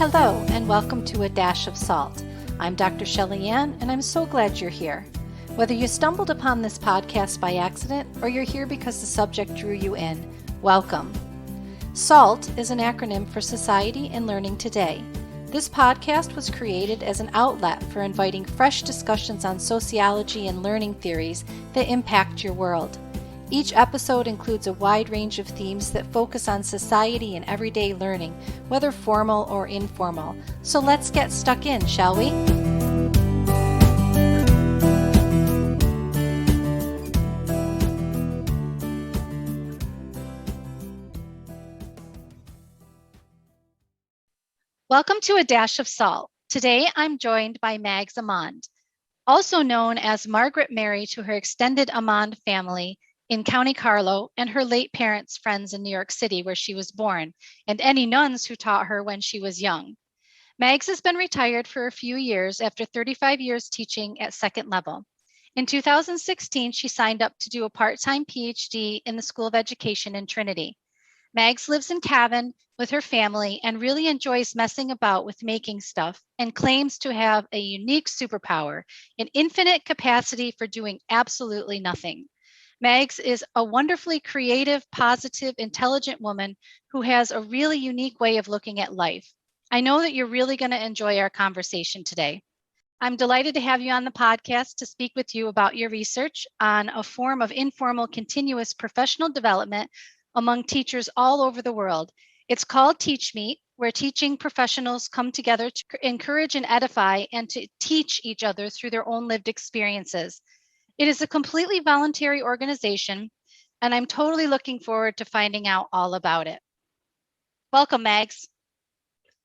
Hello, and welcome to A Dash of Salt. I'm Dr. Shelley Ann, and I'm so glad you're here. Whether you stumbled upon this podcast by accident or you're here because the subject drew you in, welcome. SALT is an acronym for Society and Learning Today. This podcast was created as an outlet for inviting fresh discussions on sociology and learning theories that impact your world. Each episode includes a wide range of themes that focus on society and everyday learning, whether formal or informal. So let's get stuck in, shall we? Welcome to A Dash of Salt. Today I'm joined by Mags Amond, also known as Margaret Mary to her extended Amond family in County Carlow and her late parents' friends in New York City, where she was born, and any nuns who taught her when she was young. Mags has been retired for a few years after 35 years teaching at second level. In 2016, she signed up to do a part-time PhD in the School of Education in Trinity. Mags lives in Cavan with her family and really enjoys messing about with making stuff and claims to have a unique superpower, an infinite capacity for doing absolutely nothing. Mags is a wonderfully creative, positive, intelligent woman who has a really unique way of looking at life. I know that you're really going to enjoy our conversation today. I'm delighted to have you on the podcast to speak with you about your research on a form of informal continuous professional development among teachers all over the world. It's called TEACHMEET, where teaching professionals come together to encourage and edify and to teach each other through their own lived experiences. It is a completely voluntary organization, and I'm totally looking forward to finding out all about it. Welcome, Mags.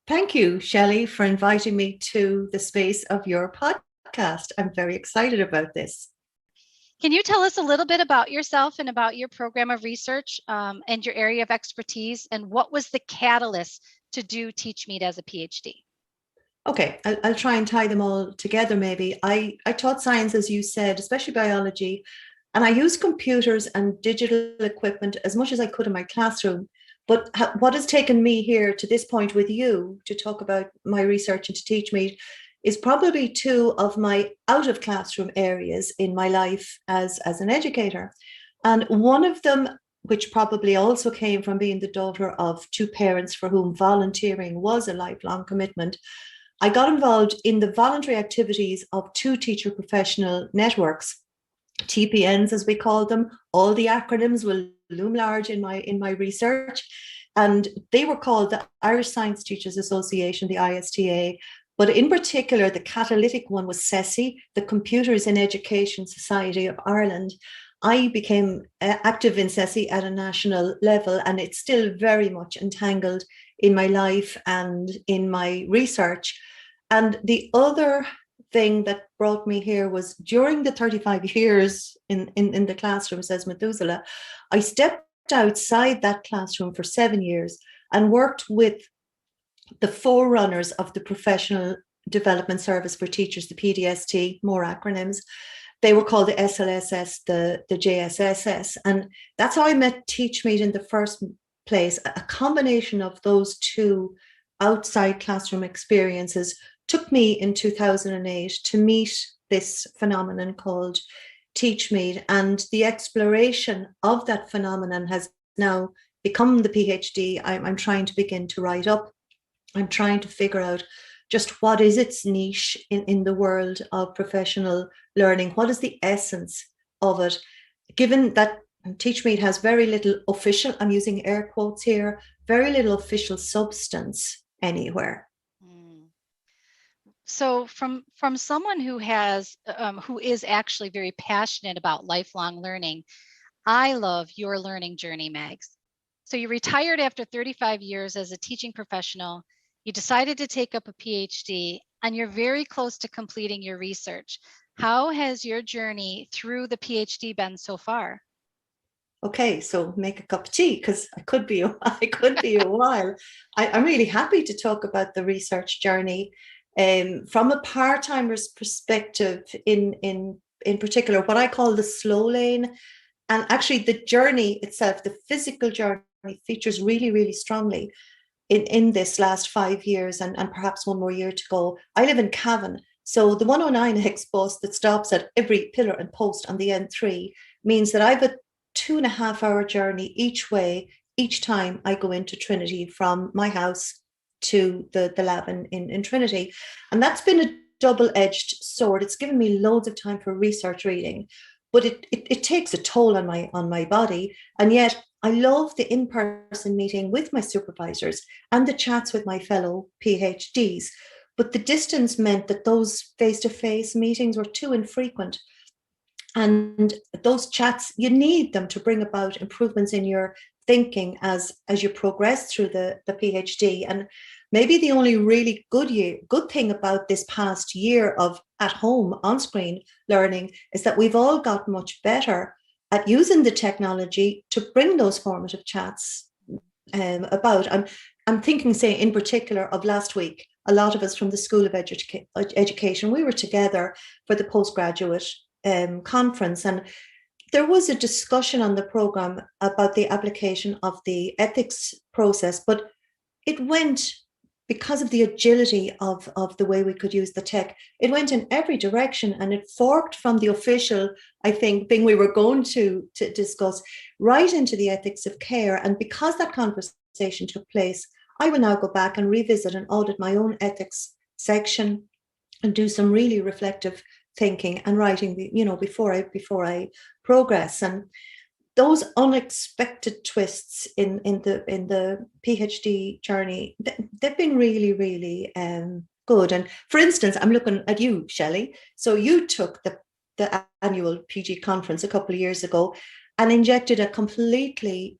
Thank you, Shelley, for inviting me to the space of your podcast. I'm very excited about this. Can you tell us a little bit about yourself and about your program of research and your area of expertise, and what was the catalyst to do TEACHMEET as a PhD? Okay, I'll try and tie them all together maybe. I taught science, as you said, especially biology, and I used computers and digital equipment as much as I could in my classroom. But what has taken me here to this point with you to talk about my research and to TEACHMEET is probably two of my out of classroom areas in my life as an educator. And one of them, which probably also came from being the daughter of two parents for whom volunteering was a lifelong commitment, I got involved in the voluntary activities of two teacher professional networks, TPNs as we call them. All the acronyms will loom large in my research. And they were called the Irish Science Teachers Association, the ISTA. But in particular, the catalytic one was CESI, the Computers in Education Society of Ireland. I became active in CESI at a national level, and it's still very much entangled in my life and in my research. And the other thing that brought me here was during the 35 years in the classroom, says Methuselah, I stepped outside that classroom for 7 years and worked with the forerunners of the Professional Development Service for Teachers, the PDST, more acronyms. They were called the SLSS, the JSSS. And that's how I met TEACHMEET in the first place. A combination of those two outside classroom experiences took me in 2008 to meet this phenomenon called TEACHMEET. And the exploration of that phenomenon has now become the PhD I'm trying to begin to write up. I'm trying to figure out just what is its niche in the world of professional learning. What is the essence of it? Given that TEACHMEET has very little official, I'm using air quotes here, very little official substance anywhere. So from someone who has who is actually very passionate about lifelong learning, I love your learning journey, Mags. So you retired after 35 years as a teaching professional. You decided to take up a PhD, and you're very close to completing your research. How has your journey through the PhD been so far? Okay, so make a cup of tea, because I could be a while. I'm really happy to talk about the research journey from a part-timer's perspective. In particular, what I call the slow lane, and actually the journey itself, the physical journey, features really, really strongly. in this last 5 years and perhaps one more year to go. I live in Cavan. So the 109X bus that stops at every pillar and post on the N3 means that I have a 2.5 hour journey each way, each time I go into Trinity from my house to the lab in Trinity. And that's been a double-edged sword. It's given me loads of time for research reading, but it takes a toll on my body. And yet I love the in-person meeting with my supervisors and the chats with my fellow PhDs. But the distance meant that those face-to-face meetings were too infrequent. And those chats, you need them to bring about improvements in your thinking as you progress through the PhD. And maybe the only really good thing about this past year of at home on-screen learning is that we've all got much better at using the technology to bring those formative chats about. I'm thinking, say, in particular of last week. A lot of us from the School of Education, we were together for the postgraduate conference, and there was a discussion on the program about the application of the ethics process, but it went, because of the agility of the way we could use the tech, it went in every direction, and it forked from the official, I think, thing we were going to discuss right into the ethics of care. And because that conversation took place, I will now go back and revisit and audit my own ethics section and do some really reflective thinking and writing, before I progress. And those unexpected twists in the PhD journey, they've been really, really good. And for instance, I'm looking at you, Shelley. So you took the annual PG conference a couple of years ago and injected a completely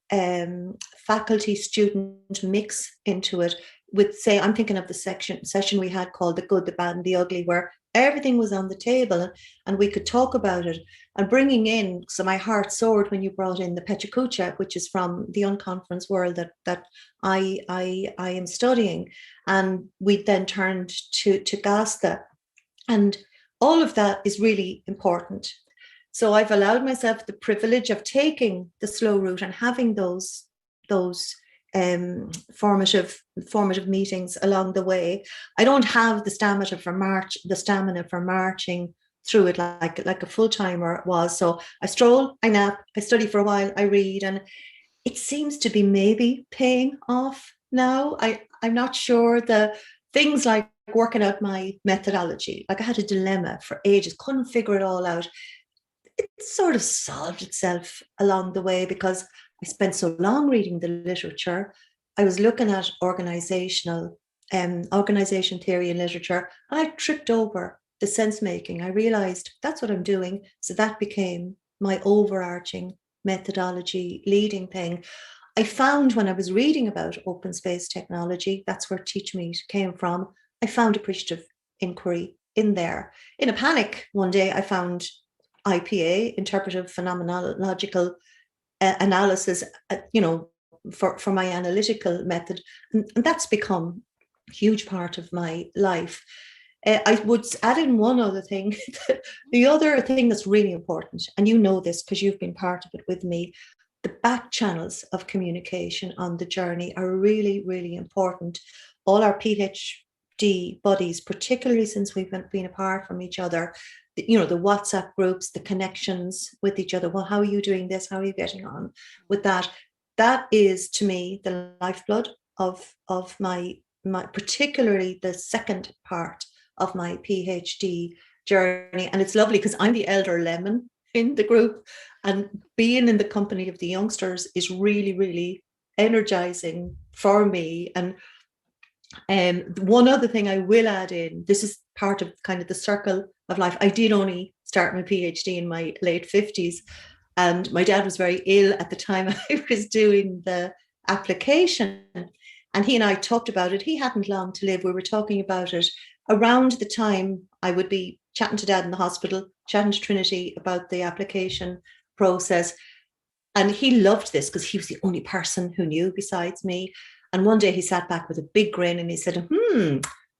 faculty student mix into it with, say, I'm thinking of the session we had called The Good, the Bad and the Ugly, where everything was on the table and we could talk about it, and bringing in, so my heart soared when you brought in the Pechakucha, which is from the unconference world that I am studying. And we then turned to Gasta, and all of that is really important. So I've allowed myself the privilege of taking the slow route and having those formative meetings along the way. I don't have the stamina for marching through it like a full-timer was. So I stroll, I nap, I study for a while, I read, and it seems to be maybe paying off now. I'm not sure. The things like working out my methodology, like I had a dilemma for ages, couldn't figure it all out. It sort of solved itself along the way because I spent so long reading the literature. I was looking at organization theory and literature, and I tripped over the sense making. I realized that's what I'm doing. So that became my overarching methodology leading thing. I found when I was reading about open space technology, that's where TEACHMEET came from. I found appreciative inquiry in there. In a panic, one day I found IPA, interpretive phenomenological analysis, for my analytical method. And that's become a huge part of my life. I would add in one other thing. The other thing that's really important, and you know this because you've been part of it with me, the back channels of communication on the journey are really, really important. All our PhD buddies, particularly since we've been apart from each other, the WhatsApp groups, the connections with each other. Well, how are you doing this? How are you getting on with that? That is, to me, the lifeblood of my particularly the second part of my PhD journey. And it's lovely because I'm the elder lemon in the group, and being in the company of the youngsters is really, really energizing for me. And one other thing I will add in, this is part of kind of the circle of life. I did only start my PhD in my late 50s, and my dad was very ill at the time I was doing the application. And he and I talked about it. He hadn't long to live. We were talking about it around the time I would be chatting to Dad in the hospital, chatting to Trinity about the application process. And he loved this because he was the only person who knew besides me. And one day he sat back with a big grin and he said,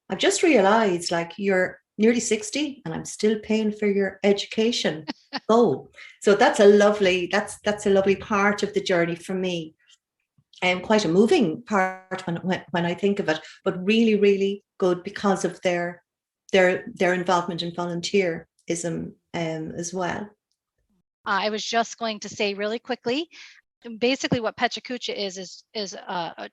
I've just realized, like, you're nearly 60 and I'm still paying for your education. So that's a lovely part of the journey for me. quite a moving part when I think of it, but really, really good because of their involvement in volunteerism as well. I was just going to say really quickly, basically what Pechakucha is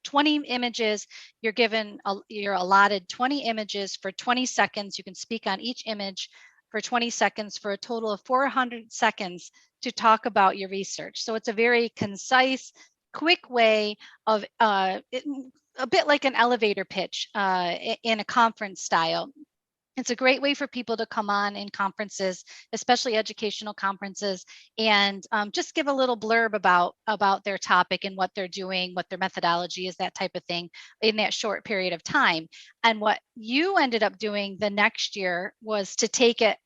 20 images. You're allotted 20 images for 20 seconds. You can speak on each image for 20 seconds for a total of 400 seconds to talk about your research. So it's a very concise, quick way of a bit like an elevator pitch in a conference style. It's a great way for people to come on in conferences, especially educational conferences, and just give a little blurb about their topic and what they're doing, what their methodology is, that type of thing, in that short period of time. And what you ended up doing the next year was to take it,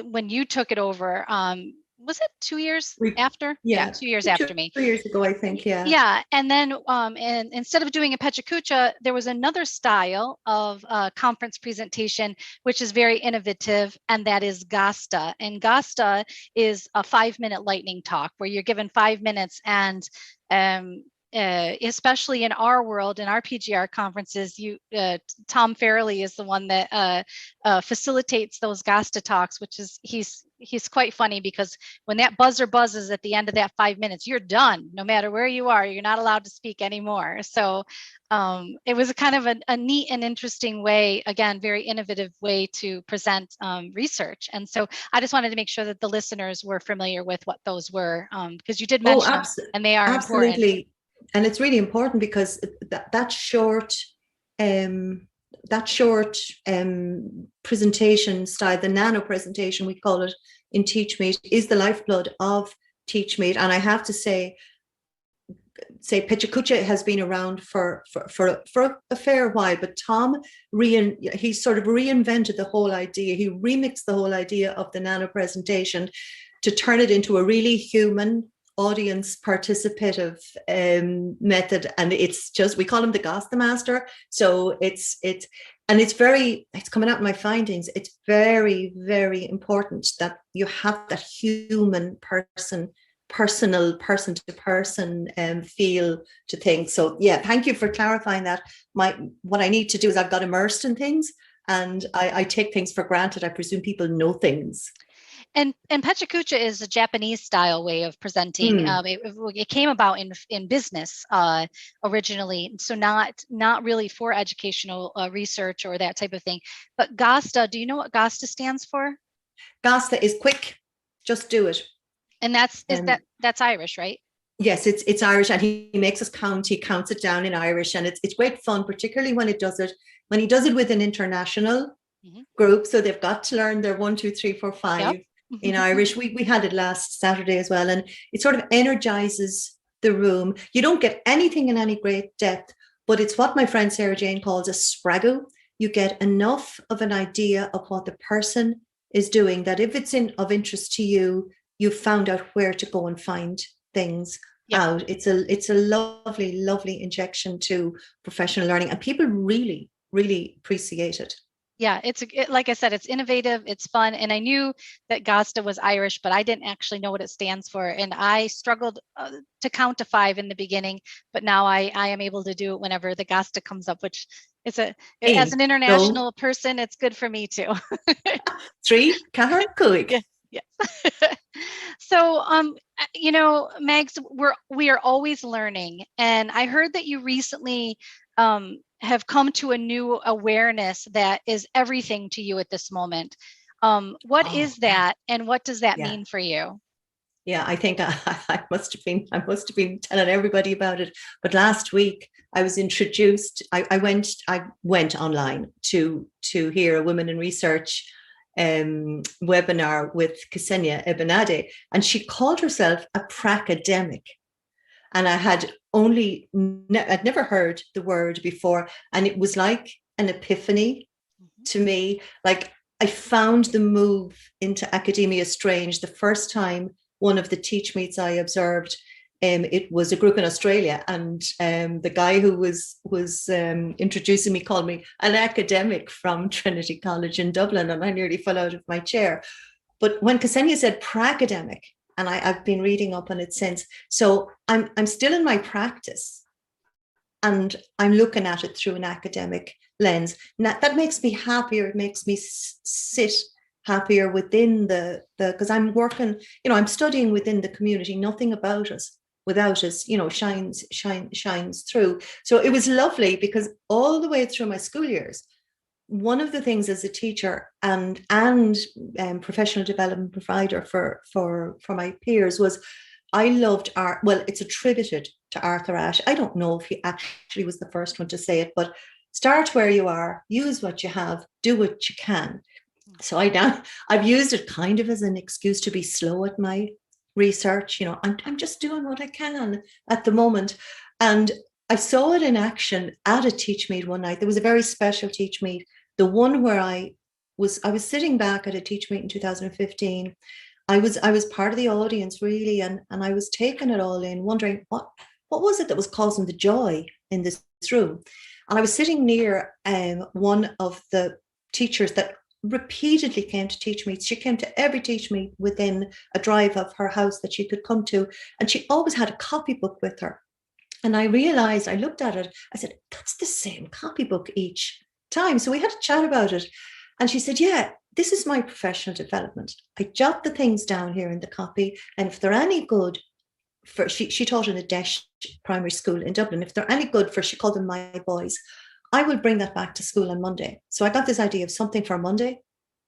when you took it over, was it 2 years after? Yeah, 2 years after me. 2 years ago, I think. Yeah, and then and instead of doing a Pechakucha, there was another style of conference presentation which is very innovative, and that is Gasta. And Gasta is a 5-minute lightning talk where you're given 5 minutes, and especially in our world, in our PGR conferences, Tom Farrelly is the one that facilitates those Gasta talks, which is he's quite funny, because when that buzzer buzzes at the end of that 5 minutes, you're done. No matter where you are, you're not allowed to speak anymore. So it was a kind of a neat and interesting way, again, very innovative way to present research. And so I just wanted to make sure that the listeners were familiar with what those were, because you did mention them, and they are absolutely important. And it's really important because that short presentation style, the nano presentation we call it in TEACHMEET, is the lifeblood of TEACHMEET. And I have to say Pechakucha has been around for a fair while, but Tom he sort of reinvented the whole idea. He remixed the whole idea of the nano presentation to turn it into a really human, audience participative method. And it's just, we call him the Gasta Master. So it's coming out in my findings. It's very, very important that you have that human personal person-to-person feel to things. So yeah, thank you for clarifying that. What I need to do is, I've got immersed in things, and I take things for granted. I presume people know things. And Pechakucha is a Japanese style way of presenting. It came about in business originally, so not really for educational research or that type of thing. But Gasta, do you know what Gasta stands for? Gasta is quick, just do it. And that's Irish, right? Yes, it's Irish, and he makes us count. He counts it down in Irish, and it's great fun, particularly when he does it with an international group. So they've got to learn their 1, 2, 3, 4, 5. Yep. In Irish. We had it last Saturday as well, and it sort of energizes the room. You don't get anything in any great depth, but it's what my friend Sarah Jane calls a spragu. You get enough of an idea of what the person is doing that if it's of interest to you, you've found out where to go and find things out. It's a lovely, lovely injection to professional learning, and people really, really appreciate it. Yeah, like I said, it's innovative, it's fun. And I knew that Gasta was Irish, but I didn't actually know what it stands for. And I struggled to count to 5 in the beginning, but now I am able to do it whenever the Gasta comes up, which as an international person, it's good for me too. 3, 4, Kuig. Yeah. So, Mags, we are always learning. And I heard that you recently have come to a new awareness that is everything to you at this moment. What is that, and what does that mean for you? Yeah, I think I must have been telling everybody about it. But last week I was introduced. I went online to hear a Women in Research webinar with Ksenia Ebenade, and she called herself a pracademic. And I had I'd never heard the word before. And it was like an epiphany to me. Like, I found the move into academia strange the first time one of the TEACHMEETs I observed. It was a group in Australia, and the guy who was introducing me called me an academic from Trinity College in Dublin, and I nearly fell out of my chair. But when Ksenia said pracademic, and I've been reading up on it since, so I'm still in my practice, and I'm looking at it through an academic lens. Now, that makes me happier. It makes me sit happier within because I'm working, I'm studying within the community. Nothing about us without us, shines through. So it was lovely because all the way through my school years, one of the things as a teacher and professional development provider for my peers was I loved art. Well, it's attributed to Arthur Ashe. I don't know if he actually was the first one to say it, but start where you are, use what you have, do what you can. So I've used it kind of as an excuse to be slow at my research. I'm just doing what I can at the moment. And I saw it in action at a TEACHMEET one night. There was a very special TEACHMEET, the one where I was sitting back at a TEACHMEET in 2015. I was part of the audience really, and I was taking it all in, wondering what was it that was causing the joy in this room. And I was sitting near one of the teachers that repeatedly came to TEACHMEETs. She came to every TEACHMEET within a drive of her house that she could come to, and she always had a copybook with her. And I realized, I looked at it, I said, that's the same copybook each time. So we had a chat about it. And she said, yeah, this is my professional development. I jot the things down here in the copy. And if they're any good she taught in a Desh primary school in Dublin. If they're any good she called them my boys, I will bring that back to school on Monday. So I got this idea of something for Monday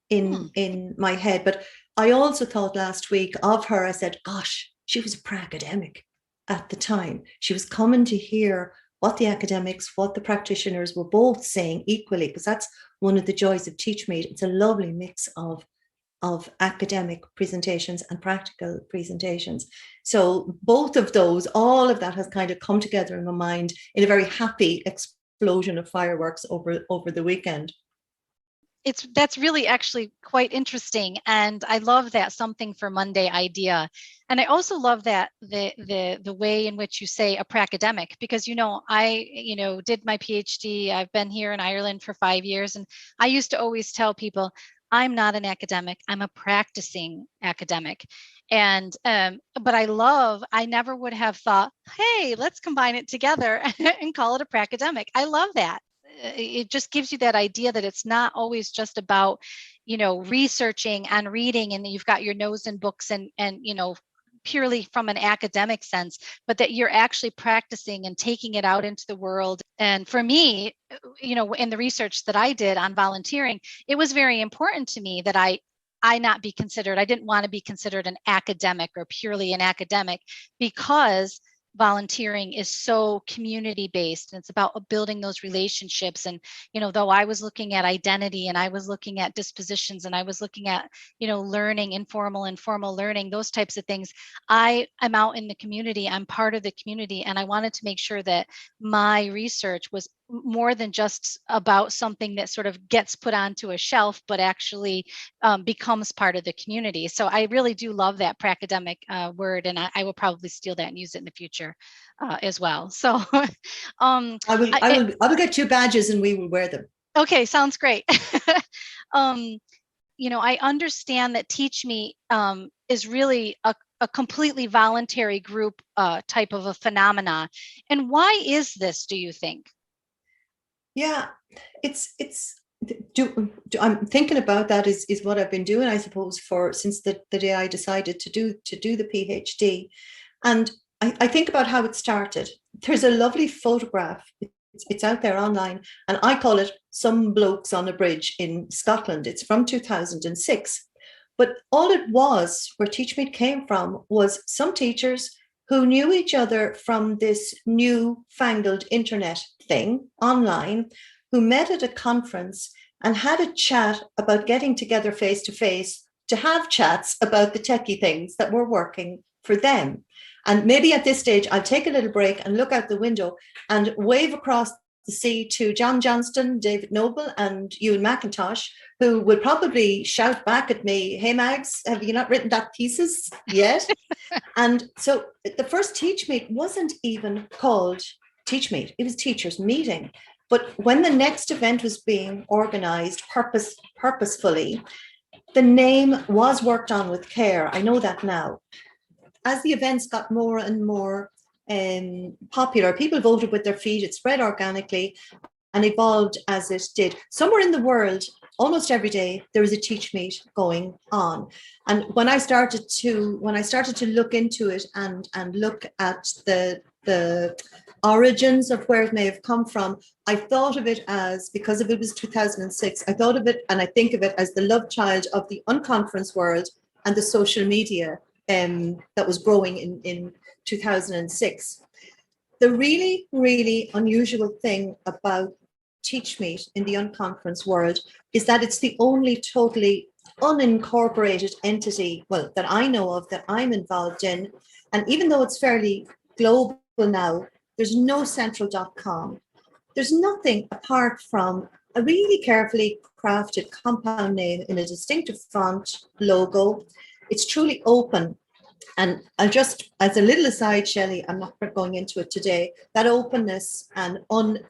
in my head. But I also thought last week of her. I said, gosh, she was a pra-academic at the time. She was coming to hear what the academics, what the practitioners were both saying equally, because that's one of the joys of TEACHMEET. It's a lovely mix of academic presentations and practical presentations. So both of those, all of that has kind of come together in my mind in a very happy explosion of fireworks over the weekend. That's really actually quite interesting, and I love that something for Monday idea. And I also love that the way in which you say a pra-academic, because I did my PhD. I've been here in Ireland for 5 years, and I used to always tell people, I'm not an academic, I'm a practicing academic. And but I never would have thought, hey, let's combine it together and call it a pra-academic. I love that. It just gives you that idea that it's not always just about, researching and reading, and you've got your nose in books and purely from an academic sense, but that you're actually practicing and taking it out into the world. And for me, in the research that I did on volunteering, it was very important to me that I didn't want to be considered an academic or purely an academic, because volunteering is so community based, and it's about building those relationships. And though I was looking at identity, and I was looking at dispositions, and I was looking at learning, informal and formal learning, those types of things, I am out in the community, I'm part of the community, and I wanted to make sure that my research was more than just about something that sort of gets put onto a shelf, but actually becomes part of the community. So I really do love that pra-academic word, and I will probably steal that and use it in the future as well. So I will get you badges and we will wear them. Okay, sounds great. I understand that TEACHMEET is really a completely voluntary group type of a phenomena. And why is this, do you think? Yeah, I'm thinking about that is what I've been doing, I suppose, since the day I decided to do the PhD. And I think about how it started. There's a lovely photograph. It's out there online, and I call it Some Blokes on a Bridge in Scotland. It's from 2006. But all it was, where TEACHMEET came from, was some teachers who knew each other from this new-fangled internet thing online, who met at a conference and had a chat about getting together face-to-face to have chats about the techie things that were working for them. And maybe at this stage, I'll take a little break and look out the window and wave across the sea to John Johnston, David Noble, and Ewan McIntosh, who will probably shout back at me, hey, Mags, have you not written that thesis yet? And so the first TEACHMEET wasn't even called TEACHMEET. It was Teachers Meeting. But when the next event was being organized purposefully, the name was worked on with care. I know that now. As the events got more and more popular. People voted with their feet. It spread organically and evolved as it did. Somewhere in the world, almost every day, there is a TEACHMEET going on. And when I started to look into it and look at the origins of where it may have come from, I thought of it as, because if it was 2006, I thought of it and I think of it as the love child of the unconference world and the social media that was growing in 2006. The really, really unusual thing about TEACHMEET in the unconference world is that it's the only totally unincorporated entity, well, that I know of, that I'm involved in. And even though it's fairly global now, there's no central.com. There's nothing apart from a really carefully crafted compound name in a distinctive font, logo. It's truly open. And I'll just, as a little aside, Shelley, I'm not going into it today, that openness and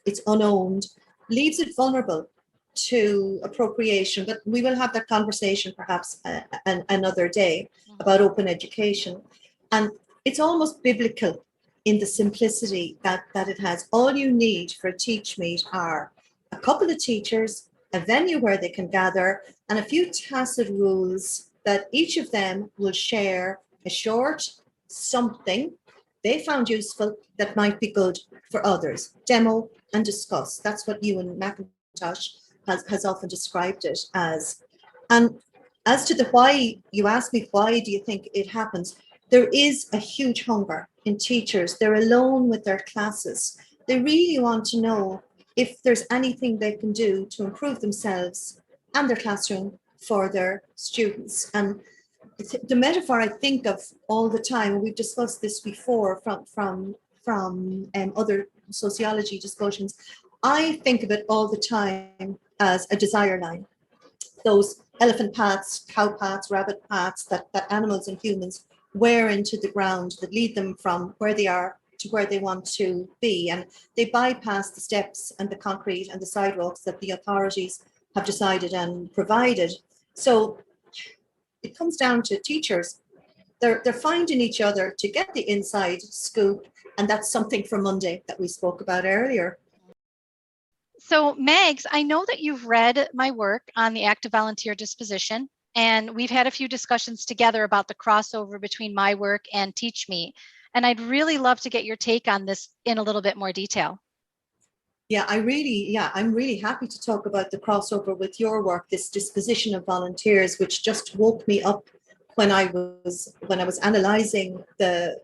it's unowned leaves it vulnerable to appropriation. But we will have that conversation perhaps another day about open education. And it's almost biblical in the simplicity that it has. All you need for a TEACHMEET are a couple of teachers, a venue where they can gather, and a few tacit rules that each of them will share a short something they found useful that might be good for others. Demo and discuss. That's what Ewan McIntosh has often described it as. And as to the why, you asked me, why do you think it happens? There is a huge hunger in teachers. They're alone with their classes. They really want to know if there's anything they can do to improve themselves and their classroom for their students. And the metaphor I think of all the time, and we've discussed this before from other sociology discussions, I think of it all the time as a desire line. Those elephant paths, cow paths, rabbit paths that animals and humans wear into the ground that lead them from where they are to where they want to be. And they bypass the steps and the concrete and the sidewalks that the authorities have decided and provided. So it comes down to teachers. They're finding each other to get the inside scoop. And that's something for Monday that we spoke about earlier. So Mags, I know that you've read my work on the active volunteer disposition, and we've had a few discussions together about the crossover between my work and TEACHMEET. And I'd really love to get your take on this in a little bit more detail. Yeah, I'm really happy to talk about the crossover with your work, this disposition of volunteers, which just woke me up when I was analysing the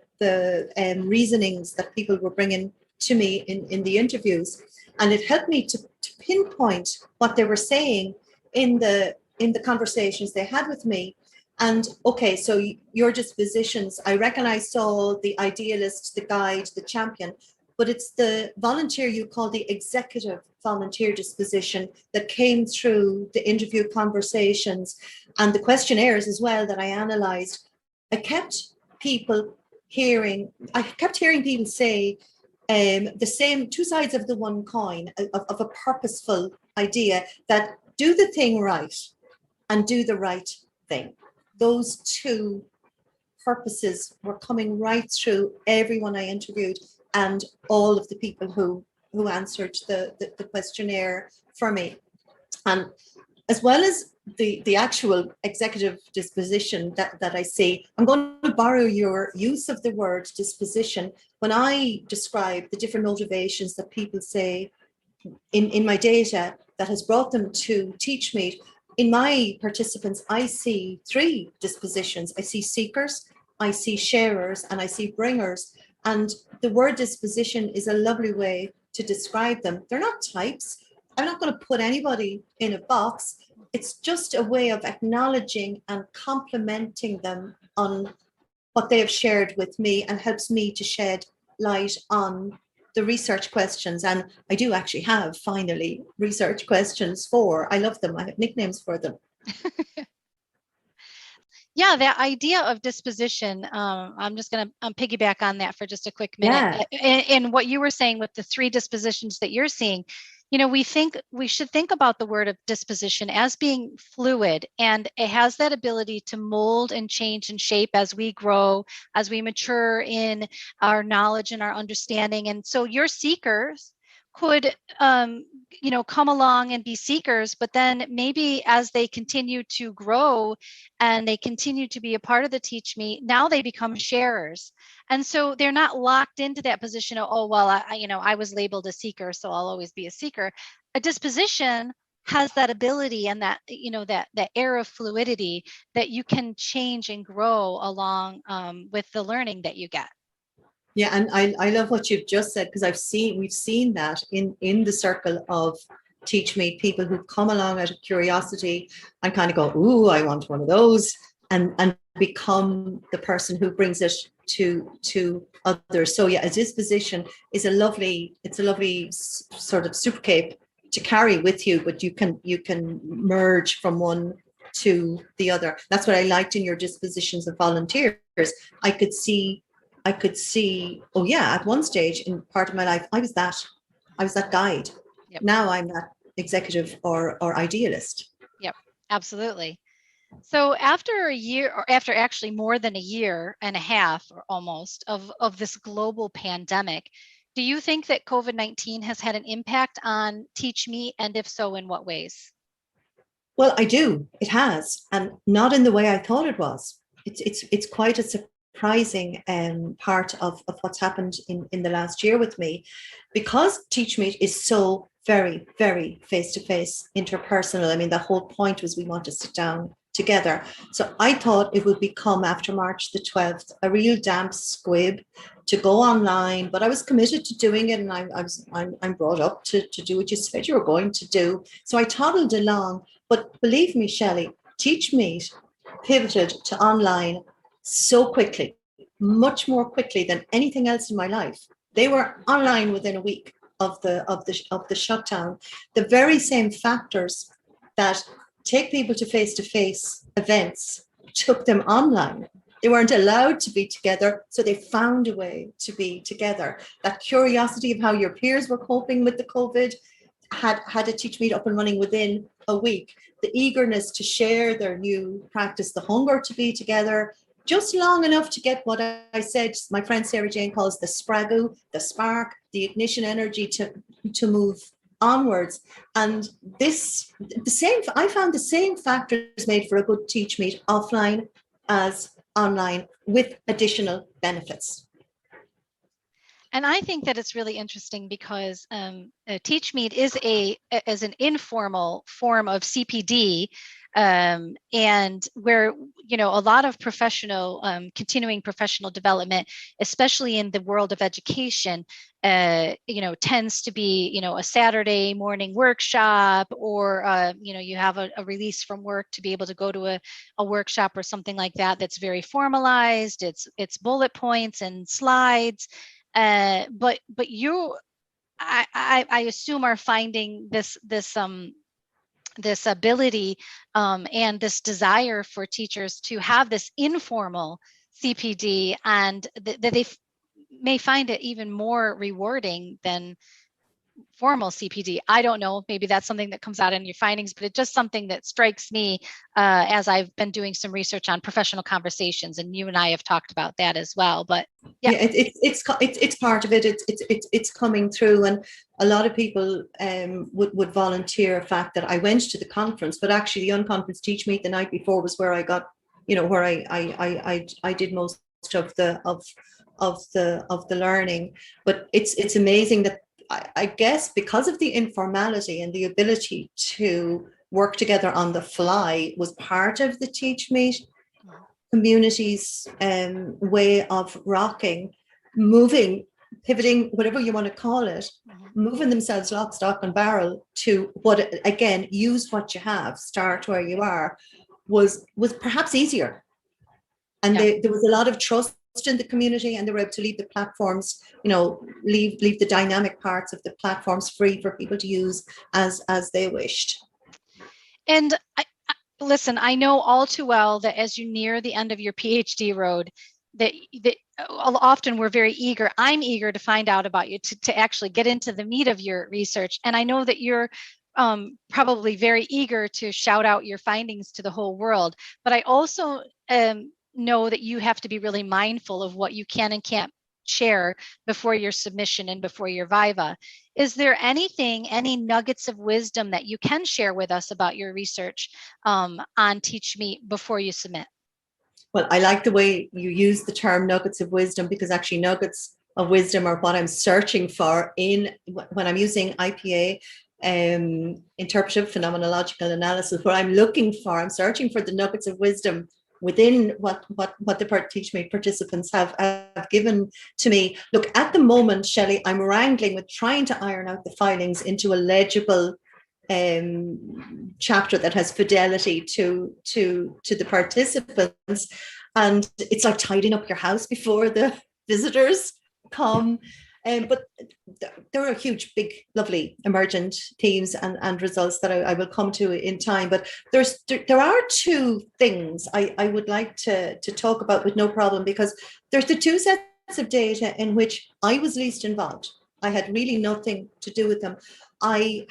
reasonings that people were bringing to me in the interviews, and it helped me to pinpoint what they were saying in the conversations they had with me. And okay, so your dispositions, I reckon I saw the idealist, the guide, the champion, but it's the volunteer you call the executive volunteer disposition that came through the interview conversations and the questionnaires as well that I analysed. I kept hearing people say the same two sides of the one coin of a purposeful idea, that do the thing right and do the right thing. Those two purposes were coming right through everyone I interviewed and all of the people who answered the questionnaire for me. And as well as the actual executive disposition that I see, I'm going to borrow your use of the word disposition when I describe the different motivations that people say in my data that has brought them to TEACHMEET. In my participants, I see three dispositions. I see seekers, I see sharers, and I see bringers. And the word disposition is a lovely way to describe them. They're not types. I'm not going to put anybody in a box. It's just a way of acknowledging and complimenting them on what they have shared with me, and helps me to shed light on the research questions. And I do actually have, finally, research questions I love them. I have nicknames for them. Yeah, that idea of disposition, I'm just going to piggyback on that for just a quick minute. Yeah. And what you were saying with the three dispositions that you're seeing, We should think about the word of disposition as being fluid, and it has that ability to mold and change and shape as we grow, as we mature in our knowledge and our understanding. And so your seekers could come along and be seekers, but then maybe as they continue to grow and they continue to be a part of the Teach Me, now they become sharers. And so they're not locked into that position of, oh, well, I was labeled a seeker, so I'll always be a seeker. A disposition has that ability and that air of fluidity that you can change and grow along with the learning that you get. Yeah, and I love what you've just said, because we've seen that in the circle of TEACHMEET, people who come along out of curiosity and kind of go, ooh, I want one of those, and become the person who brings it to others. So yeah, a disposition is a lovely sort of super cape to carry with you, but you can merge from one to the other. That's what I liked in your dispositions of volunteers. I could see, oh yeah, at one stage in part of my life, I was that guide. Yep. Now I'm that executive or idealist. Yep, absolutely. So after a year, or after actually more than a year and a half or almost of this global pandemic, do you think that COVID-19 has had an impact on TEACHMEET, and if so, in what ways? Well, I do. It has, and not in the way I thought it was. It's quite a surprising part of what's happened in the last year with me, because TEACHMEET is so very, very face-to-face, interpersonal. I mean, the whole point was we want to sit down together. So I thought it would become, after March the 12th, a real damp squib to go online, but I was committed to doing it, and I'm brought up to do what you said you were going to do. So I toddled along, but believe me, Shelley, TEACHMEET pivoted to online so quickly, much more quickly than anything else in my life. They were online within a week of the shutdown. The very same factors that take people to face-to-face events took them online. They weren't allowed to be together, so they found a way to be together. That curiosity of how your peers were coping with the COVID had a TEACHMEET up and running within a week. The eagerness to share their new practice, the hunger to be together, just long enough to get what I said, my friend Sarah Jane calls the spragu, the spark, the ignition energy to move onwards. And I found the same factors made for a good TEACHMEET offline as online, with additional benefits. And I think that it's really interesting because TEACHMEET is an informal form of CPD, and where a lot of continuing professional development, especially in the world of education, tends to be a Saturday morning workshop, or you have a release from work to be able to go to a workshop or something like that. That's very formalized. It's bullet points and slides. But you, I assume, are finding this ability and this desire for teachers to have this informal CPD, and that they may find it even more rewarding than formal CPD. I don't know, maybe that's something that comes out in your findings, but it's just something that strikes me as I've been doing some research on professional conversations, and you and I have talked about that as well. But yeah, it's part of it. It's coming through, and a lot of people would volunteer the fact that I went to the conference, but actually the unconference TEACHMEET the night before was where I got, where I did most of the learning. But it's amazing that I guess because of the informality and the ability to work together on the fly was part of the TEACHMEET community's way of rocking, moving, pivoting, whatever you want to call it, moving themselves lock, stock and barrel to what, again, use what you have, start where you are, was perhaps easier. And there was a lot of trust in the community, and they were able to leave the platforms, leave the dynamic parts of the platforms free for people to use as they wished. And listen, I know all too well that as you near the end of your PhD road, that often we're very eager. I'm eager to find out about you, to actually get into the meat of your research. And I know that you're probably very eager to shout out your findings to the whole world. But I also know that you have to be really mindful of what you can and can't share before your submission and before your viva. Is there anything, any nuggets of wisdom that you can share with us about your research on TEACHMEET before you submit? Well, I like the way you use the term nuggets of wisdom, because actually nuggets of wisdom are what I'm searching for when I'm using IPA, interpretive phenomenological analysis. What I'm searching for the nuggets of wisdom within what the TEACHMEET participants have given to me. Look, at the moment, Shelley, I'm wrangling with trying to iron out the filings into a legible chapter that has fidelity to the participants, and it's like tidying up your house before the visitors come. But there are huge, big, lovely emergent themes and results that I will come to in time. But there are two things I would like to talk about with no problem, because there's the two sets of data in which I was least involved. I had really nothing to do with them. I've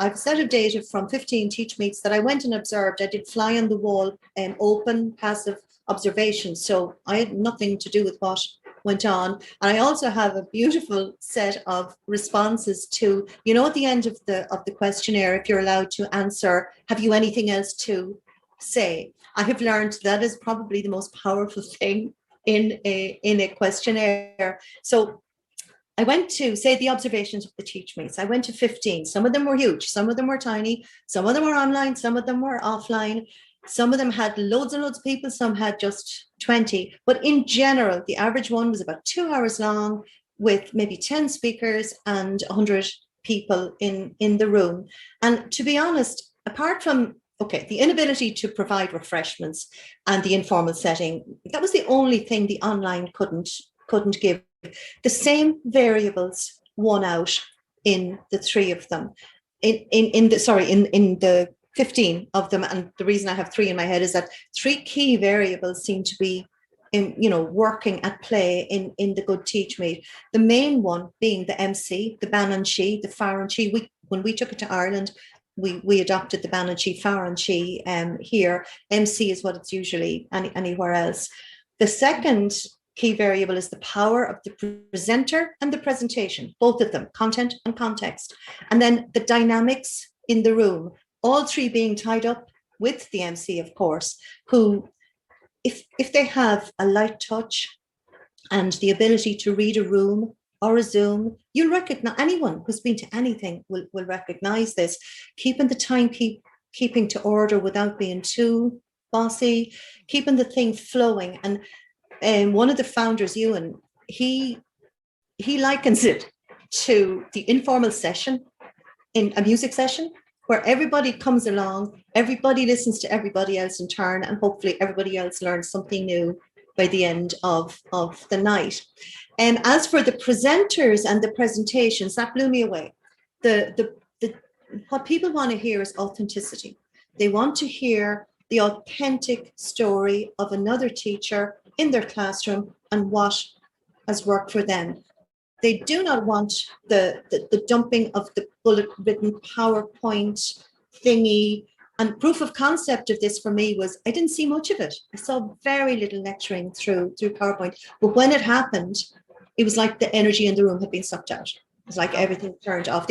a set of data from 15 TEACHMEETs that I went and observed. I did fly on the wall and open passive observation. So I had nothing to do with what went on. And I also have a beautiful set of responses to, at the end of the questionnaire, if you're allowed to answer, have you anything else to say? I have learned that is probably the most powerful thing in a questionnaire. So I went to, say, the observations of the TEACHMEETs. I went to 15. Some of them were huge. Some of them were tiny. Some of them were online. Some of them were offline. Some of them had loads and loads of people. Some had just 20. But in general, the average one was about 2 hours long, with maybe 10 speakers and 100 people in the room. And to be honest, apart from, the inability to provide refreshments and the informal setting, that was the only thing the online couldn't give. The same variables won out in the three of them, in the 15 of them. And the reason I have three in my head is that three key variables seem to be working at play in the good TEACHMEET. The main one being the MC, the Banan-Shi, the Farran-Shi. When we took it to Ireland, we adopted the Banan-Shi, Farran-Shi here. MC is what it's usually anywhere else. The second key variable is the power of the presenter and the presentation, both of them, content and context. And then the dynamics in the room, all three being tied up with the MC, of course, who, if they have a light touch and the ability to read a room or a Zoom, you'll recognize, anyone who's been to anything will recognize this. Keeping the timekeeping to order without being too bossy, keeping the thing flowing. And one of the founders, Ewan, he likens it to the informal session in a music session, where everybody comes along, everybody listens to everybody else in turn, and hopefully everybody else learns something new by the end of the night. And as for the presenters and the presentations, that blew me away. What people want to hear is authenticity. They want to hear the authentic story of another teacher in their classroom and what has worked for them. They do not want the dumping of the bullet-written PowerPoint thingy. And proof of concept of this for me was I didn't see much of it. I saw very little lecturing through PowerPoint. But when it happened, it was like the energy in the room had been sucked out. It's like everything turned off.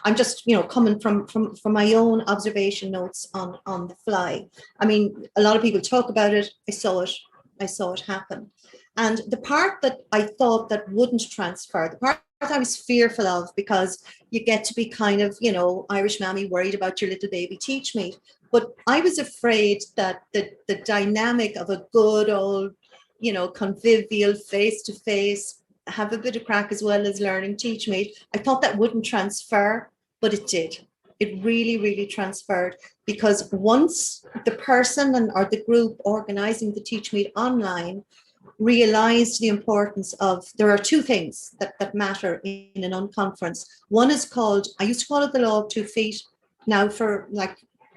I'm just, coming from my own observation notes on the fly. I mean, a lot of people talk about it. I saw it happen. And the part that I thought that wouldn't transfer, the part I was fearful of, because you get to be kind of, Irish mammy worried about your little baby TEACHMEET. But I was afraid that the dynamic of a good old, convivial face-to-face, have a bit of crack as well as learning TEACHMEET, I thought that wouldn't transfer, but it did. It really, really transferred, because once the person or the group organizing the TEACHMEET online realized the importance of, there are two things that matter in an unconference. One is called, I used to call it the law of 2 feet. Now for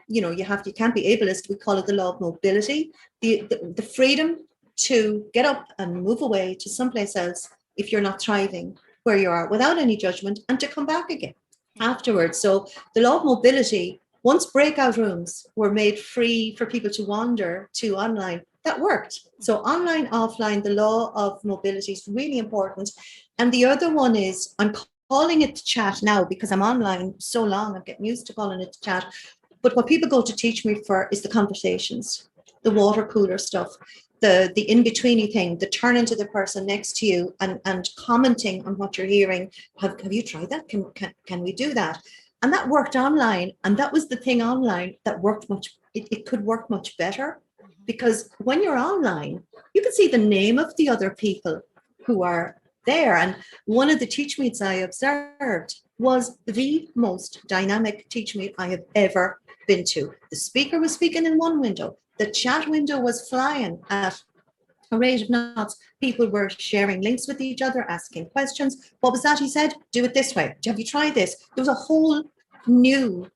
you can't be ableist, we call it the law of mobility. The freedom to get up and move away to someplace else if you're not thriving where you are, without any judgment, and to come back again afterwards. So the law of mobility, once breakout rooms were made free for people to wander to online, that worked. So online, offline, the law of mobility is really important. And the other one is, I'm calling it chat now because I'm online so long, I'm getting used to calling it chat. But what people go to teach me for is the conversations, the water cooler stuff, the in-betweeny thing, the turn into the person next to you and commenting on what you're hearing. Have you tried that? Can we do that? And that worked online. And that was the thing online that worked it could work much better, because when you're online, you can see the name of the other people who are there. And one of the TEACHMEETs I observed was the most dynamic TEACHMEET I have ever been to. The speaker was speaking in one window. The chat window was flying at a rate of knots. People were sharing links with each other, asking questions. What was that? He said, do it this way. Have you tried this? There was a whole new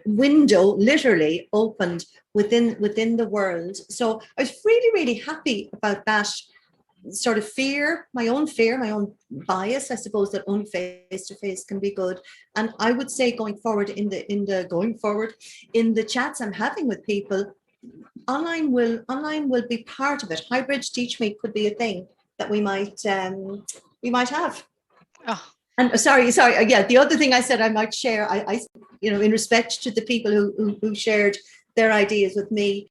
window literally opened within the world. So I was really, really happy about that sort of fear, my own bias, I suppose, that only face-to-face can be good. And I would say going forward in the chats I'm having with people, online will be part of it. Hybrid TEACHMEET could be a thing that we might have. Oh. And sorry. Yeah, the other thing I said I might share, I in respect to the people who shared their ideas with me,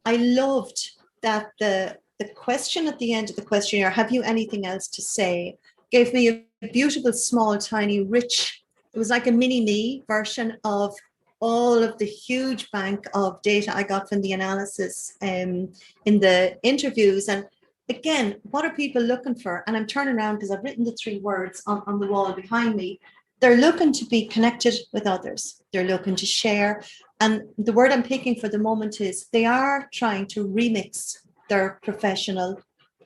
I loved that the question at the end of the questionnaire, have you anything else to say, gave me a beautiful, small, tiny, rich, it was like a mini me version of all of the huge bank of data I got from the analysis in the interviews. And again, what are people looking for? And I'm turning around because I've written the 3 words on the wall behind me. They're looking to be connected with others. They're looking to share. And the word I'm picking for the moment is they are trying to remix their professional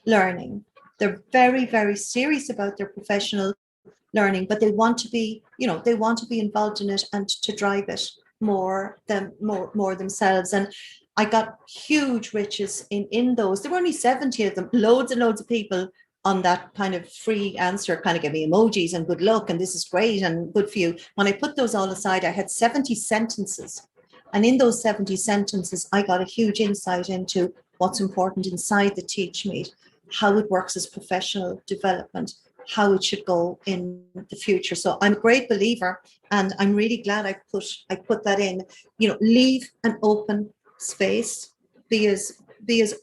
learning. They're very, very serious about their professional learning, but they want to be, involved in it and to drive it more themselves. And I got huge riches in those. There were only 70 of them, loads and loads of people on that kind of free answer, kind of give me emojis and good luck and this is great and good for you. When I put those all aside, I had 70 sentences. And in those 70 sentences, I got a huge insight into what's important inside the TEACHMEET, how it works as professional development, how it should go in the future. So I'm a great believer, and I'm really glad I put that in. Leave an open space, be as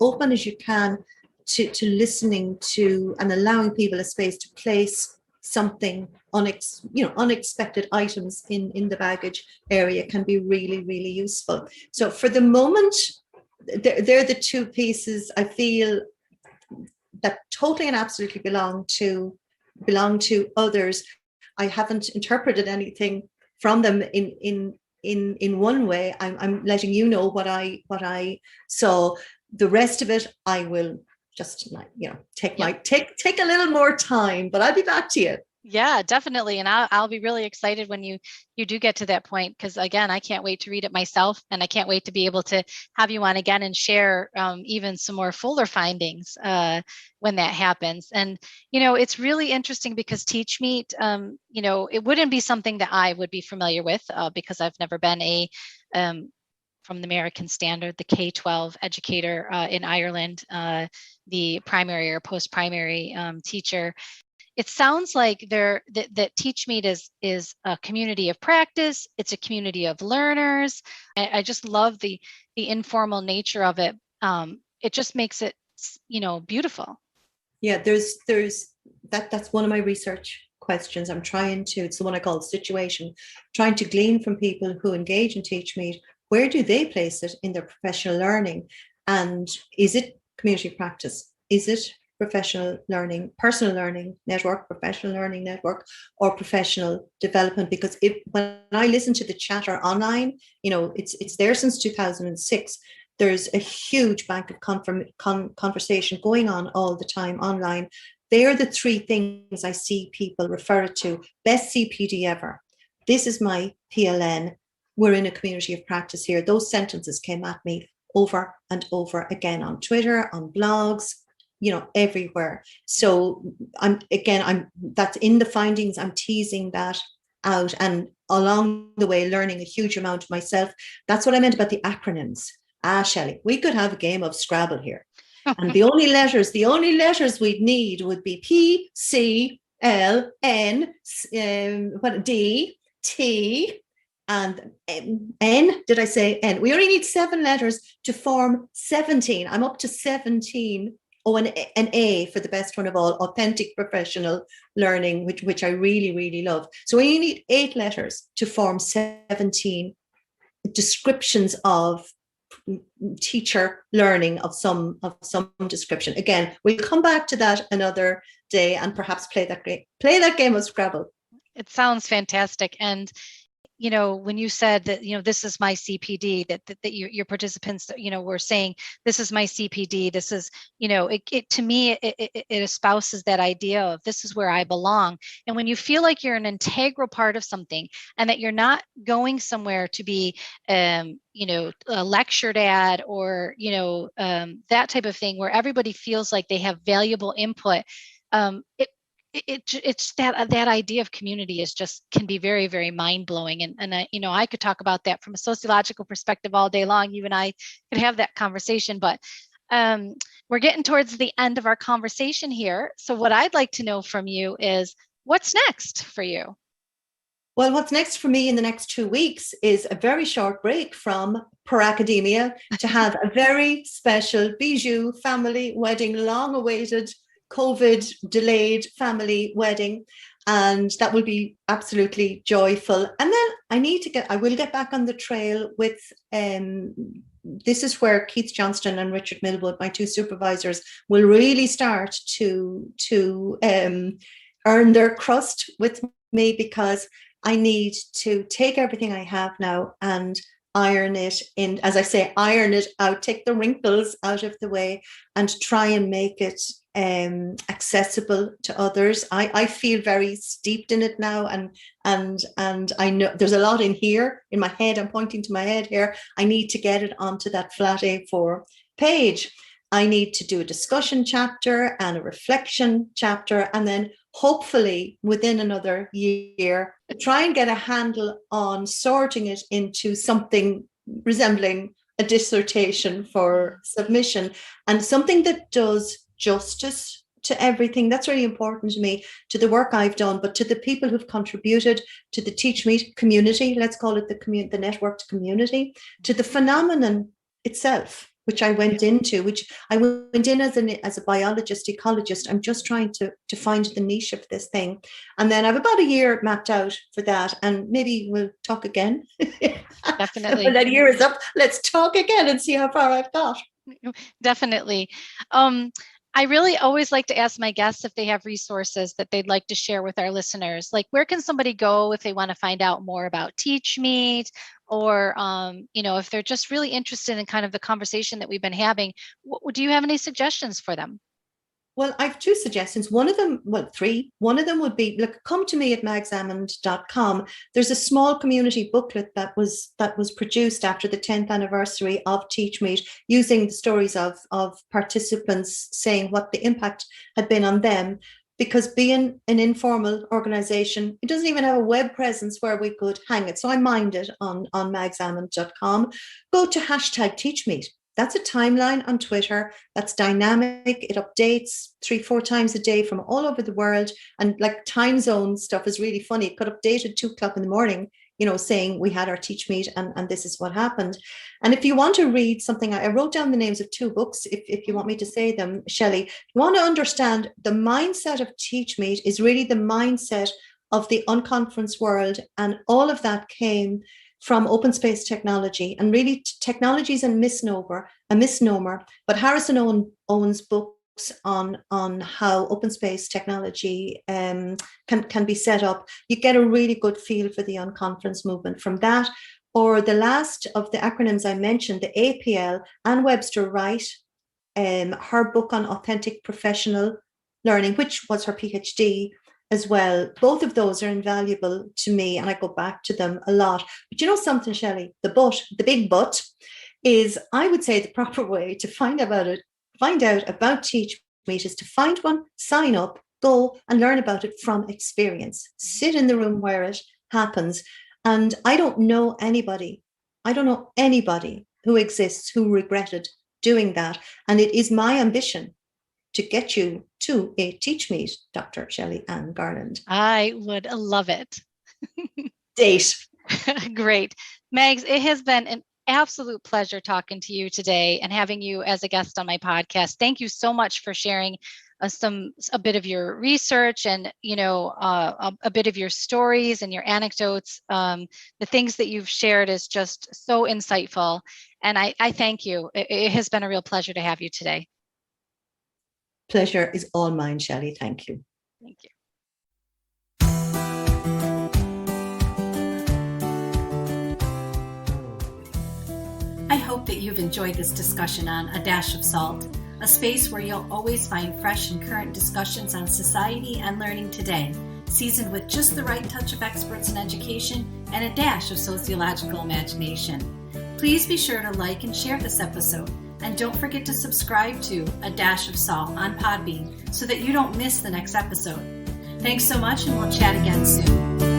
open as you can to listening to and allowing people a space to place something unexpected items in the baggage area can be really, really useful. So for the moment, they're the 2 pieces I feel that totally and absolutely belong to others. I haven't interpreted anything from them in one way. I'm letting you know what I saw. The rest of it, I will just take a little more time, but I'll be back to you. Yeah, definitely. And I'll be really excited when you do get to that point, because again, I can't wait to read it myself, and I can't wait to be able to have you on again and share even some more fuller findings when that happens. And, it's really interesting because TEACHMEET, it wouldn't be something that I would be familiar with because I've never been from the American standard, the K-12 educator in Ireland, the primary or post-primary teacher. It sounds like that TEACHMEET is a community of practice. It's a community of learners. I just love the informal nature of it. It just makes it, beautiful. Yeah, that's one of my research questions. It's the one I call situation, trying to glean from people who engage in TEACHMEET, where do they place it in their professional learning? And is it community practice? Is it professional learning, personal learning network, professional learning network, or professional development? Because when I listen to the chatter online, it's there since 2006. There's a huge bank of conversation going on all the time online. They're the 3 things I see people refer to. Best CPD ever. This is my PLN. We're in a community of practice here. Those sentences came at me over and over again on Twitter, on blogs, everywhere. So that's in the findings. I'm teasing that out, and along the way learning a huge amount myself. That's what I meant about the acronyms. Shelley, we could have a game of Scrabble here. And the only letters we'd need would be P, C, L, N, D, T, and N. Did I say N? We only need 7 letters to form 17. I'm up to 17. Oh, an A for the best one of all, authentic professional learning, which I really, really love. So we need 8 letters to form 17 descriptions of teacher learning of some description. Again, we'll come back to that another day and perhaps play that game of Scrabble. It sounds fantastic. And when you said that, this is my CPD, that your participants, were saying, this is my CPD, this is, it to me, it espouses that idea of this is where I belong. And when you feel like you're an integral part of something and that you're not going somewhere to be, lectured at or, that type of thing where everybody feels like they have valuable input, it's that idea of community can be very, very mind-blowing. And I could talk about that from a sociological perspective all day long. You and I could have that conversation, but we're getting towards the end of our conversation here. So what I'd like to know from you is, what's next for you? Well, what's next for me in the next 2 weeks is a very short break from Per Academia to have a very special bijou family wedding, long-awaited, COVID delayed family wedding, and that will be absolutely joyful. And then I will get back on the trail with this is where Keith Johnston and Richard Millwood, my 2 supervisors, will really start to earn their crust with me, because I need to take everything I have now and iron it in, as I say, iron it out, take the wrinkles out of the way and try and make it accessible to others. I feel very steeped in it now, and I know there's a lot in here in my head. I'm pointing to my head here. I need to get it onto that flat A4 page. I need to do a discussion chapter and a reflection chapter, and then hopefully within another year try and get a handle on sorting it into something resembling a dissertation for submission, and something that does justice to everything. That's really important to me, to the work I've done, but to the people who've contributed to the TEACHMEET community, let's call it the networked community, to the phenomenon itself, which I went into, as a biologist, ecologist. I'm just trying to find the niche of this thing. And then I have about a year mapped out for that, and maybe we'll talk again. Definitely. When that year is up, let's talk again and see how far I've got. Definitely. I really always like to ask my guests if they have resources that they'd like to share with our listeners. Like, where can somebody go if they want to find out more about TEACHMEET, or, if they're just really interested in kind of the conversation that we've been having? Do you have any suggestions for them? Well, I have 2 suggestions. 3. One of them would be, look, come to me at magsamond.com. There's a small community booklet that was produced after the 10th anniversary of TEACHMEET, using the stories of participants saying what the impact had been on them. Because being an informal organization, it doesn't even have a web presence where we could hang it. So I mined it on magsamond.com. Go to #TEACHMEET. That's a timeline on Twitter that's dynamic. It updates 3-4 times a day from all over the world. And like time zone stuff is really funny. It could update at 2:00 in the morning, saying we had our TEACHMEET and this is what happened. And if you want to read something, I wrote down the names of 2 books, if you want me to say them, Shelley. You want to understand the mindset of TEACHMEET is really the mindset of the unconference world. And all of that came from open space technology, and really technology is a misnomer, but Harrison owns books on how open space technology can be set up. You get a really good feel for the unconference movement from that. Or the last of the acronyms I mentioned, the APL, Anne Webster Wright, her book on authentic professional learning, which was her PhD as well. Both of those are invaluable to me, and I go back to them a lot. But you know something, Shelley, the big but is, I would say, the proper way to find out about TEACHMEET is to find one, sign up, go and learn about it from experience. Sit in the room where it happens. And I don't know anybody who exists who regretted doing that. And it is my ambition to get you to a TEACHMEET, Dr. Shelley Ann Garland. I would love it. Date. Great. Mags, it has been an absolute pleasure talking to you today and having you as a guest on my podcast. Thank you so much for sharing a bit of your research and, a bit of your stories and your anecdotes. The things that you've shared is just so insightful. And I thank you. It has been a real pleasure to have you today. Pleasure is all mine, Shelley. Thank you. Thank you. I hope that you've enjoyed this discussion on A Dash of Salt, a space where you'll always find fresh and current discussions on society and learning today, seasoned with just the right touch of experts in education and a dash of sociological imagination. Please be sure to like and share this episode, and don't forget to subscribe to A Dash of Salt on Podbean so that you don't miss the next episode. Thanks so much, and we'll chat again soon.